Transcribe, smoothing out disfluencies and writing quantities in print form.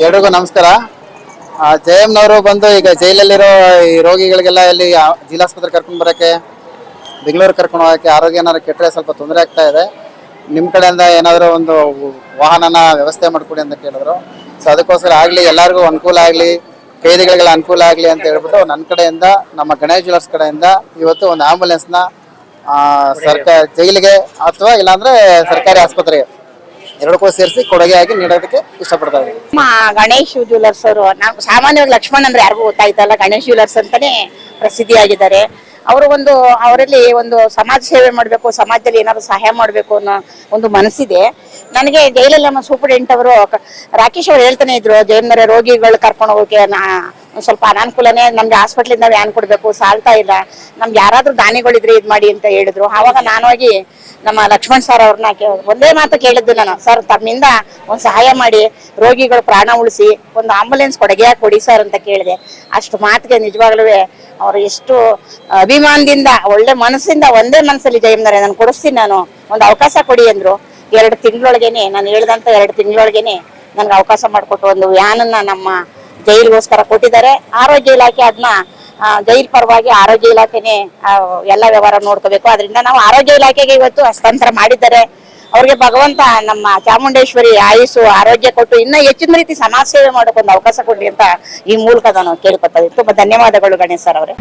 ಎಲ್ರಿಗೂ ನಮಸ್ಕಾರ. ಜಯಮ್ನವರು ಬಂದು ಈಗ ಜೈಲಲ್ಲಿರೋ ಈ ರೋಗಿಗಳಿಗೆಲ್ಲ ಇಲ್ಲಿ ಜಿಲ್ಲಾಸ್ಪತ್ರೆ ಕರ್ಕೊಂಡು ಬರೋಕ್ಕೆ, ಬೆಂಗಳೂರು ಕರ್ಕೊಂಡು ಹೋಗೋಕ್ಕೆ, ಆರೋಗ್ಯ ಏನಾದ್ರು ಕೆಟ್ಟರೆ ಸ್ವಲ್ಪ ತೊಂದರೆ ಆಗ್ತಾ ಇದೆ. ನಿಮ್ಮ ಕಡೆಯಿಂದ ಏನಾದರೂ ಒಂದು ವಾಹನನ ವ್ಯವಸ್ಥೆ ಮಾಡಿಕೊಡಿ ಅಂತ ಕೇಳಿದ್ರು. ಸೊ ಅದಕ್ಕೋಸ್ಕರ ಆಗಲಿ, ಎಲ್ಲರಿಗೂ ಅನುಕೂಲ ಆಗಲಿ, ಕೈದಿಗಳಿಗೆಲ್ಲ ಅನುಕೂಲ ಆಗಲಿ ಅಂತ ಹೇಳ್ಬಿಟ್ಟು ನನ್ನ ಕಡೆಯಿಂದ, ನಮ್ಮ ಗಣೇಶ್ ಜ್ಯುವೆಲರ್ಸ್ ಕಡೆಯಿಂದ ಇವತ್ತು ಒಂದು ಆಂಬುಲೆನ್ಸ್ನ ಜೈಲಿಗೆ ಅಥವಾ ಇಲ್ಲಾಂದ್ರೆ ಸರ್ಕಾರಿ ಆಸ್ಪತ್ರೆಗೆ ಎರಡಕ್ಕೂ ಸೇರಿಸಿ ಕೊಡುಗೆಯಾಗಿ ನೀಡೋದಕ್ಕೆ ಇಷ್ಟಪಡ್ತಾ ಇದ್ದೀನಿ. ಗಣೇಶ್ ಜ್ಯುವೆಲರ್ಸ್ ಅವರು, ನಾವು ಸಾಮಾನ್ಯವಾಗಿ ಲಕ್ಷ್ಮಣ್ ಅಂದ್ರೆ ಯಾರಿಗೂ ಗೊತ್ತಾಯ್ತಲ್ಲ, ಗಣೇಶ್ ಜ್ಯುವೆಲರ್ಸ್ ಅಂತಾನೆ ಪ್ರಸಿದ್ಧಿಯಾಗಿದ್ದಾರೆ. ಅವರು ಅವರಲ್ಲಿ ಒಂದು ಸಮಾಜ ಸೇವೆ ಮಾಡಬೇಕು, ಸಮಾಜದಲ್ಲಿ ಏನಾದ್ರು ಸಹಾಯ ಮಾಡಬೇಕು ಅನ್ನೋ ಒಂದು ಮನಸ್ಸಿದೆ. ನನಗೆ ಜೈಲಲ್ಲಿ ನಮ್ಮ ಸೂಪರ್ಡೆಂಟ್ ಅವರು ರಾಕೇಶ್ ಅವರು ಹೇಳ್ತಾನೆ ಇದ್ರು, ಜೈಲಿನ ರೋಗಿಗಳು ಕರ್ಕೊಂಡು ಹೋಗೋಕೆ ಸ್ವಲ್ಪ ಅನಾನುಕೂಲನೇ, ನಮ್ಗೆ ಹಾಸ್ಪಿಟ್ಲಿಂದ ವ್ಯಾನ್ ಕೊಡ್ಬೇಕು, ಸಾಲ್ತಾ ಇಲ್ಲ, ನಮ್ಗೆ ಯಾರಾದ್ರೂ ದಾನಿಗಳಿದ್ರೆ ಇದ್ ಮಾಡಿ ಅಂತ ಹೇಳಿದ್ರು. ಆವಾಗ ನಾನು ಹೋಗಿ ನಮ್ಮ ಲಕ್ಷ್ಮಣ್ ಸರ್ ಅವ್ರನ್ನ ಒಂದೇ ಮಾತು ಕೇಳಿದ್ದು ನಾನು, ಸರ್ ತಮ್ಮಿಂದ ಒಂದು ಸಹಾಯ ಮಾಡಿ ರೋಗಿಗಳು ಪ್ರಾಣ ಉಳಿಸಿ ಒಂದು ಆಂಬುಲೆನ್ಸ್ ಕೊಡಿ ಸರ್ ಅಂತ ಕೇಳಿದೆ. ಅಷ್ಟು ಮಾತಿಗೆ ನಿಜವಾಗ್ಲೂ ಅವರು ಎಷ್ಟು ಅಭಿಮಾನದಿಂದ, ಒಳ್ಳೆ ಮನಸ್ಸಿಂದ, ಒಂದೇ ಮನಸ್ಸಲ್ಲಿ ಜಯಮ್ನರೆ ನಾನು ಕೊಡಿಸ್ತೀನಿ, ನಾನು ಒಂದು ಅವಕಾಶ ಕೊಡಿ ಅಂದ್ರು. 2 ತಿಂಗಳೊಳಗೇನೆ, ನಾನು ಹೇಳ್ದಂತ 2 ತಿಂಗಳೊಳಗೇನೆ ನನ್ಗೆ ಅವಕಾಶ ಮಾಡಿಕೊಟ್ಟು ಒಂದು ವ್ಯಾನನ್ನ ನಮ್ಮ ಜೈಲಿಗೋಸ್ಕರ ಕೊಟ್ಟಿದ್ದಾರೆ. ಆರೋಗ್ಯ ಇಲಾಖೆ ಅದನ್ನ ಜೈಲ್ ಪರವಾಗಿ ಆರೋಗ್ಯ ಇಲಾಖೆನೆ ಎಲ್ಲ ವ್ಯವಹಾರ ನೋಡ್ಕೋಬೇಕು. ಅದರಿಂದ ನಾವು ಆರೋಗ್ಯ ಇಲಾಖೆಗೆ ಇವತ್ತು ಹಸ್ತಾಂತರ ಮಾಡಿದ್ದಾರೆ. ಅವ್ರಿಗೆ ಭಗವಂತ ನಮ್ಮ ಚಾಮುಂಡೇಶ್ವರಿ ಆಯುಸ್ಸು ಆರೋಗ್ಯ ಕೊಟ್ಟು ಇನ್ನ ಹೆಚ್ಚಿನ ರೀತಿ ಸಮಾಜ ಸೇವೆ ಮಾಡೋಕೊಂದು ಅವಕಾಶ ಕೊಡ್ಲಿ ಅಂತ ಈ ಮೂಲಕ ನಾನು ಕೇಳ್ಕೊತಾ ಇದ್ದೀನಿ. ತುಂಬಾ ಧನ್ಯವಾದಗಳು ಗಣೇಶ್ ಸರ್ ಅವರೇ.